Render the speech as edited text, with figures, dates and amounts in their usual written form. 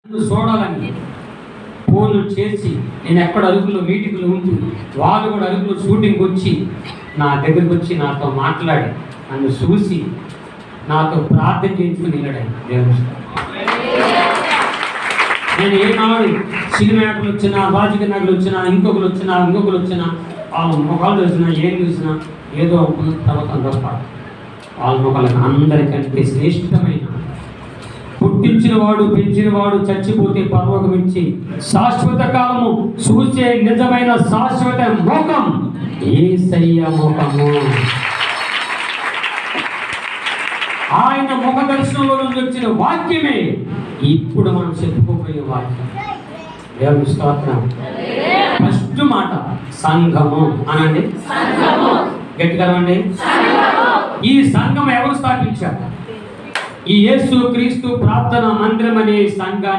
చూడాలని ఫోన్లు చేసి నేను ఎక్కడ అరుకులో మీటింగ్లు ఉంటూ వాళ్ళు కూడా అరుకులో షూటింగ్ వచ్చి నా దగ్గరికి వచ్చి నాతో మాట్లాడి నన్ను చూసి నాతో ప్రార్థన చేయించుకుని వెళ్ళాడు దేవుడు. నేను ఏనాడు సినిమా యాక్టర్లు వచ్చినా రాజకీయ నాయకులు వచ్చినా ఇంకొకరు వచ్చినా వాళ్ళ ముఖాలు చూసినా ఏం చూసినా ఏదో అనుకున్న తర్వాత తప్ప వాళ్ళ ముఖాలకు అందరికంటే శ్రేష్టమైన పుట్టించినవాడు పెంచినవాడు చచ్చిపోతే పరలోకమిచ్చి శాశ్వత కాలము చూసే నిజమైన శాశ్వత ముఖం యేసయ్య ముఖము. ఆయన ముఖ దర్శనంలో నుంచి వచ్చిన వాక్యమే ఇప్పుడు మనం చెప్పుకోబోయే వాక్యం. దేవుని స్తోత్రం. ఫస్ట్ మాట సంఘము అనండి, గట్టిగా అనండి. ఈ సంఘం ఎవరు స్థాపించారు? ఈ యేసు క్రీస్తు ప్రార్థన మందిరం అనే సంఘాన్ని